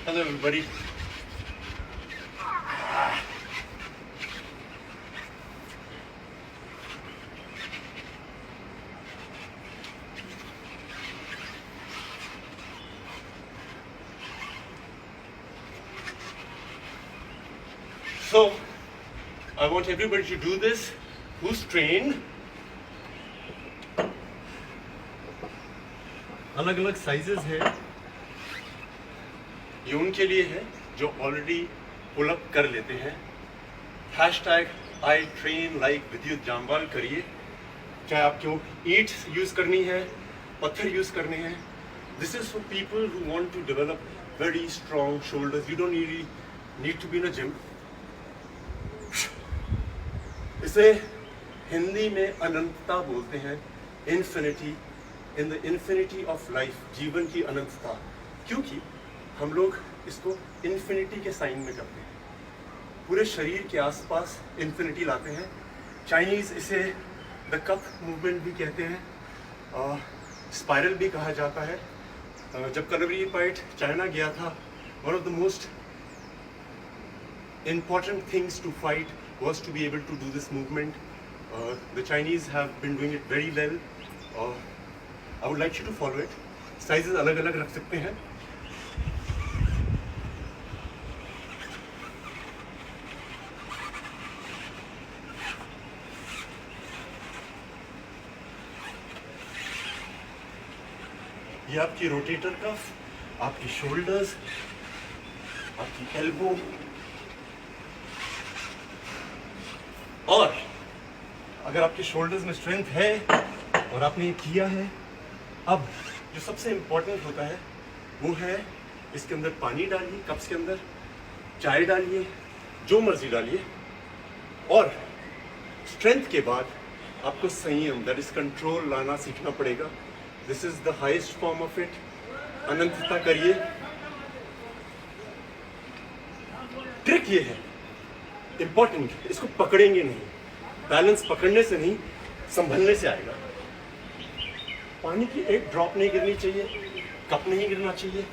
Hello everybody. So, I want everybody to do this who's trained. अलग अलग sizes है, ये उनके लिए है जो ऑलरेडी पुल अप कर लेते हैं। हैशटैग आई ट्रेन लाइक विद्युत जामवाल करिए, चाहे आपको ईंट यूज करनी है, पत्थर यूज करने हैं। This is for people who want to develop very strong shoulders. You don't need to be in a gym. इसे हिंदी में अनंतता बोलते हैं, infinity, in the infinity of life, जीवन की अनंतता। क्योंकि हम लोग इसको इन्फिनिटी के साइन में करते हैं, पूरे शरीर के आसपास इन्फिनिटी लाते हैं। चाइनीज इसे द कप मूवमेंट भी कहते हैं, स्पाइरल भी कहा जाता है। जब कलवरी फाइट चाइना गया था, one of the most important things to fight was to be able to do this movement. The Chinese have been doing it very well. I would like you to follow it. Sizes अलग अलग रख सकते हैं। ये आपकी rotator cuff, आपकी shoulders, आपकी elbow, और अगर आपके शोल्डर्स में स्ट्रेंथ है और आपने ये किया है, अब जो सबसे इम्पोर्टेंट होता है वो है इसके अंदर पानी डालिए, कप्स के अंदर चाय डालिए, जो मर्जी डालिए, और स्ट्रेंथ के बाद आपको संयम, दैट इज कंट्रोल, लाना सीखना पड़ेगा। This is the highest form of it. अनंतता करिए। ट्रिक ये है इंपॉर्टेंट, इसको पकड़ेंगे नहीं, बैलेंस पकड़ने से नहीं, संभलने से आएगा। पानी की एक ड्रॉप नहीं गिरनी चाहिए, कप नहीं गिरना चाहिए।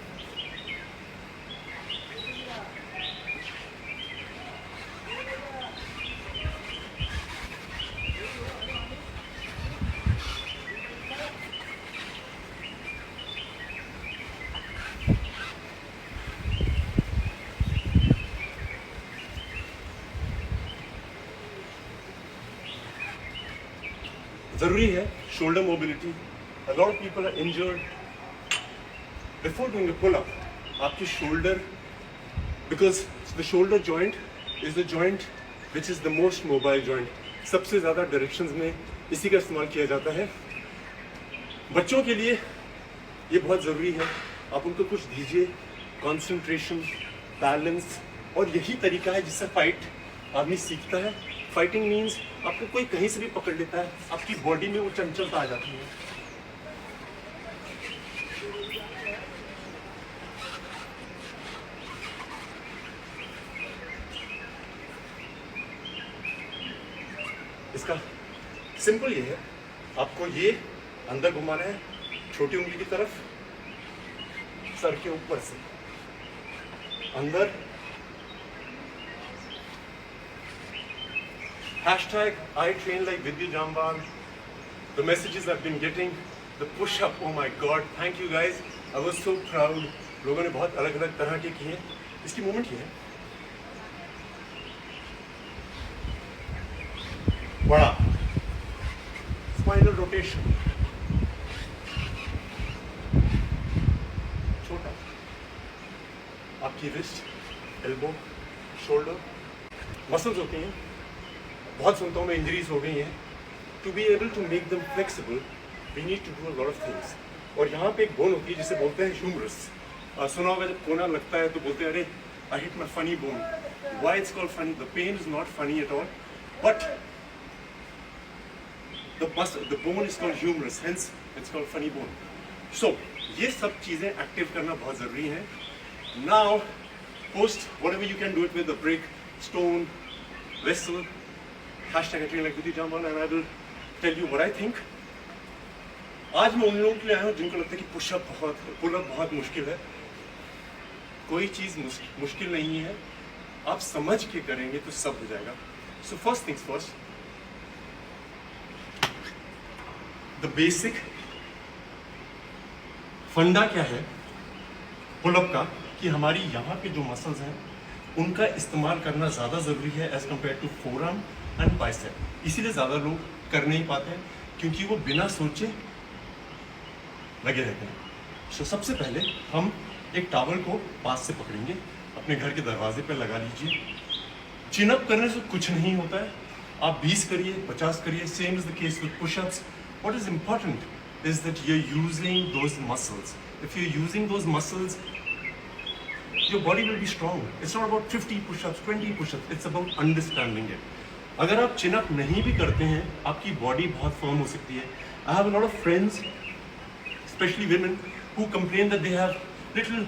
जरूरी है shoulder mobility. A lot of people are injured before doing a pull-up. आपकी shoulder, because the shoulder joint is the joint which is the most mobile joint. सबसे ज़्यादा डायरेक्शंस में इसी का इस्तेमाल किया जाता है। बच्चों के लिए ये बहुत ज़रूरी है, आप उनको कुछ दीजिए, कंसंट्रेशन, बैलेंस, और यही तरीका है जिससे फाइट आदमी सीखता है। फाइटिंग मीन्स आपको कोई कहीं से भी पकड़ लेता है, आपकी बॉडी में वो चंचलता आ जाती है। इसका सिंपल ये है, आपको ये अंदर घुमाना है, छोटी उंगली की तरफ, सर के ऊपर से अंदर। Hashtag I train like Vidya Jamwal. The messages I've been getting, the push-up, oh my God, thank you guys. I was so proud. लोगों ने बहुत अलग अलग तरह के किए। इसकी मूवमेंट ये है, बड़ा स्पाइनल रोटेशन, छोटा आपकी रिस्ट, एल्बो, शोल्डर, मसल्स होती हैं। बहुत सुनता हूँ मैं इंजरीज हो गई हैं। To be able to make them flexible we need to do a lot of things. और यहाँ पे एक बोन होती है जिसे बोलते हैं ह्यूमरस। सुना होगा जब कोना लगता है तो बोलते हैं अरे I hit my funny bone. Why it's called funny? The pain is not funny at all, but the bone is called humerus, hence it's called funny bone. So ये सब चीज़ें एक्टिव करना बहुत ज़रूरी है। Now post whatever you can do it with a brick, stone, vessel, hashtag I train like Vidya Jamwal, and I will tell you what I think. आज मैं उन लोगों के लिए आया हूँ जिनको लगता है कि पुल अप बहुत मुश्किल है। कोई चीज़ मुश्किल नहीं है, आप समझ के करेंगे तो सब हो जाएगा। So first things first, the basic फंडा क्या है पुलअप का, कि हमारी यहाँ पे जो मसल्स हैं उनका इस्तेमाल करना ज़्यादा ज़रूरी है as compare to forearm and bicep. इसीलिए ज़्यादा लोग कर नहीं पाते हैं क्योंकि वो बिना सोचे लगे रहते हैं। सो सबसे पहले हम एक टॉवल को पास से पकड़ेंगे, अपने घर के दरवाजे पर लगा लीजिए। चिन अप करने से कुछ नहीं होता है, आप 20 करिए, 50 करिए, same is the case with pushups. What is important is that you are using those muscles. If you are using those muscles, your body will be strong. It's not about 50 push-ups, 20 push-ups. It's about understanding it. अगर आप chin up नहीं भी करते हैं, आपकी body बहुत firm हो सकती है. I have a lot of friends, especially women, who complain that they have little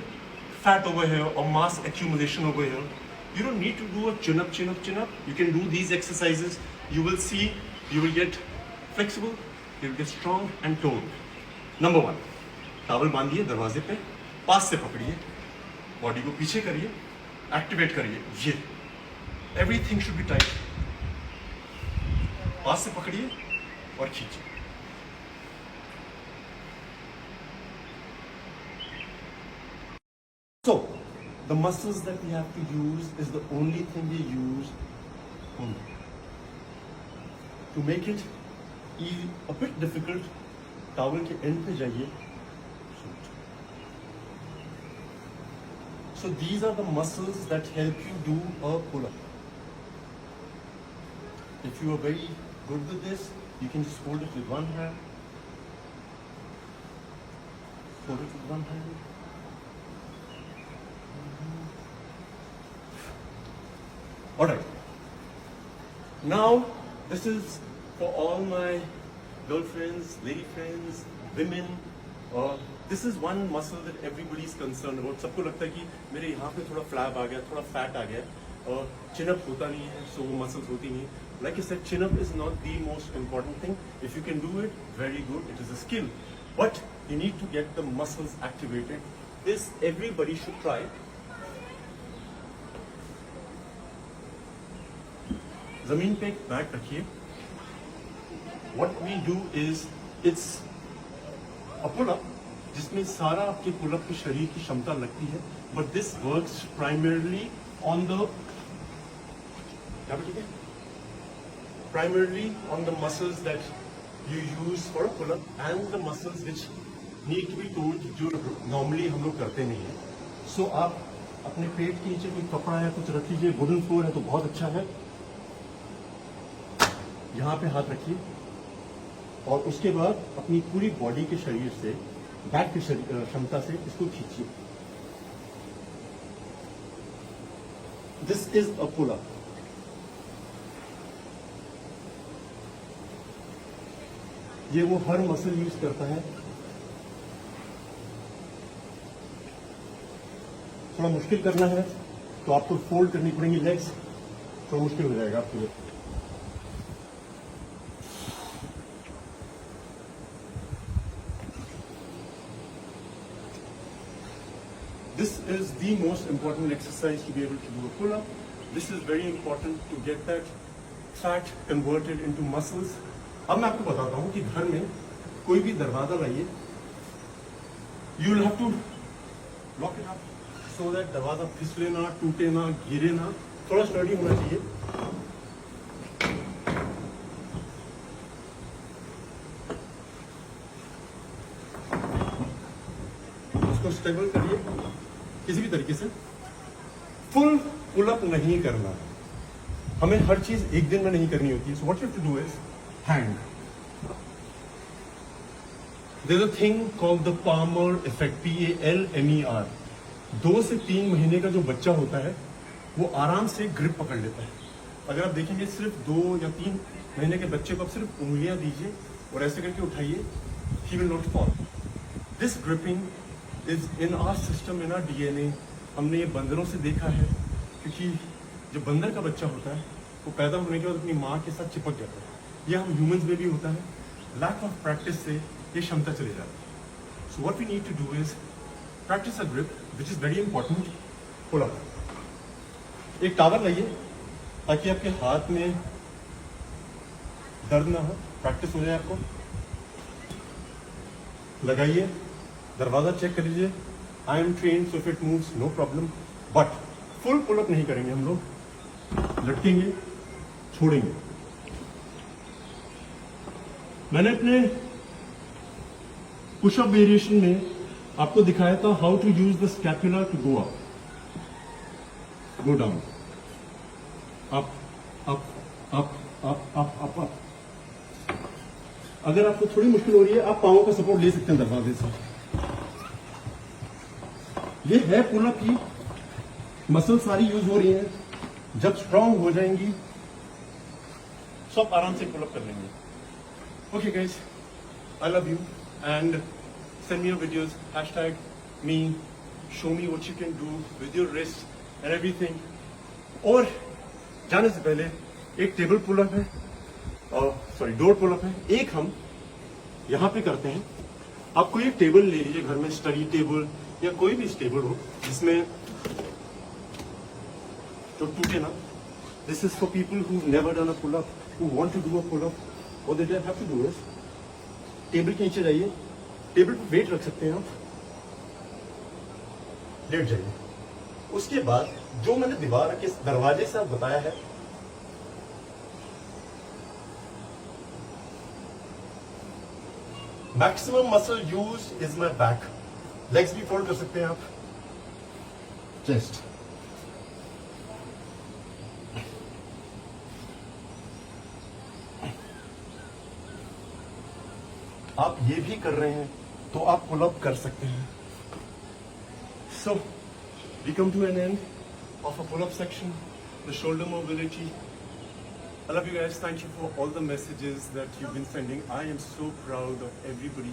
fat over here or mass accumulation over here. You don't need to do a chin up, chin up, chin up. You can do these exercises. You will see, you will get flexible, you will get strong and toned. Number one, towel बांधिए दरवाजे पे, पास से पकड़िए, body को पीछे करिए, activate करिए। ये everything should be tight. पास से पकड़िए और खींचिए। So the muscles that we have to use is the only thing we use only. To make it a bit difficult, towel के एंड पे जाइए। So these are the muscles that help you do a pull-up. If you are very good with this, you can just hold it with one hand. Hold it with one hand. All right. Now, this is for all my girlfriends, lady friends, women, this is one muscle that everybody is concerned about. सबको लगता है कि मेरे यहाँ पे थोड़ा flap आ गया, थोड़ा फैट आ गया, और chin up होता नहीं है, so वो muscles होती नहीं है. Like I said, chin up is not the most important thing. If you can do it, very good. It is a skill, but you need to get the muscles activated. This everybody should try. ज़मीन पे एक mat रखिए. What we do is it's a pull-up जिसमें सारा आपके pull-up की शरीर की क्षमता लगती है, but this works primarily on the muscles that you use for pull up and the muscles which need to be told, जो नॉर्मली हम लोग करते नहीं है. सो आप अपने पेट के नीचे कोई कपड़ा या कुछ रख लीजिए. वुडन फ्लोर है तो बहुत अच्छा है. यहाँ पे हाथ रखिए और उसके बाद अपनी पूरी बॉडी के शरीर से, बैक की क्षमता से इसको खींचिए. This is a pull up. ये वो हर मसल यूज करता है. थोड़ा मुश्किल करना है तो आपको फोल्ड करनी पड़ेंगी लेग्स, थोड़ा मुश्किल हो जाएगा आपके लिए. This is the most important exercise to be able to do a pull-up. This is very important to get that fat converted into muscles. अब मैं आपको बताता हूँ कि घर में कोई भी दरवाजा लाइए, you will have to lock it up so that दरवाजा फिसले ना, टूटे ना, गिरे ना. थोड़ा स्टडी होना चाहिए. उसको स्टेबल करिए किसी भी तरीके से. फुल पुल-अप नहीं करना, हमें हर चीज एक दिन में नहीं करनी होती है. So what you have to do is hand. There is a thing called the Palmer effect, PALMER. 2 से 3 महीने का जो बच्चा होता है वो आराम से ग्रिप पकड़ लेता है. अगर आप देखेंगे सिर्फ 2 या 3 महीने के बच्चे को आप सिर्फ उंगलियां दीजिए और ऐसे करके उठाइए, he will not fall. This gripping is in our system, in our DNA. हमने ये बंदरों से देखा है, क्योंकि जो बंदर का बच्चा होता है वो पैदा होने के बाद अपनी माँ के साथ चिपक जाता है. ये हम ह्यूमंस में भी होता है. लैक ऑफ प्रैक्टिस से ये क्षमता चली जाती है. So what we need to do is practice a grip, which is very important. Pull up. एक टावल लाइए ताकि आपके हाथ में दर्द ना हो, प्रैक्टिस हो जाए आपको। लगाइए, दरवाजा चेक कर लीजिए। I am train so if it moves no problem, but full pull up नहीं करेंगे हम लोग, लटकेंगे, छोड़ेंगे। मैंने अपने पुशअप वेरिएशन में आपको दिखाया था how to use the scapula to go up, go down, up up up up up up up. अगर आपको थोड़ी मुश्किल हो रही है, आप पांवों का सपोर्ट ले सकते हैं दरवाजे से। ये है पुल अप की मसल सारी यूज हो रही है। जब स्ट्रांग हो जाएंगी सब आराम से पुल अप कर लेंगे। Okay guys, I love you and send me your videos, #me, show me what you can do with your wrist and everything. और जाने से पहले एक टेबल पुल अप है, सॉरी डोर पुल अप है, एक हम यहाँ पे करते हैं। आप कोई एक टेबल ले लीजिए घर में, स्टडी टेबल या कोई भी टेबल हो जिसमें जो टूटे ना। This is for people who never done a pull up, who want to do a pull up. What they have to do is table के नीचे जाइए, टेबल पे वेट रख सकते हैं आप, लेट जाइए। उसके बाद जो मैंने दीवार के दरवाजे से बताया है, maximum muscle use is my back. Legs भी फोल्ड कर सकते हैं आप, चेस्ट। आप ये भी कर रहे हैं तो आप पुल अप कर सकते हैं। So we come to an end of a pull up section, the shoulder mobility. I love you guys. Thank you for all the messages that you've been sending. I am so proud of everybody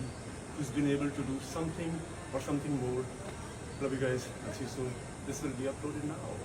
who's been able to do something or something more. Love you guys. I'll see you soon. This will be uploaded now.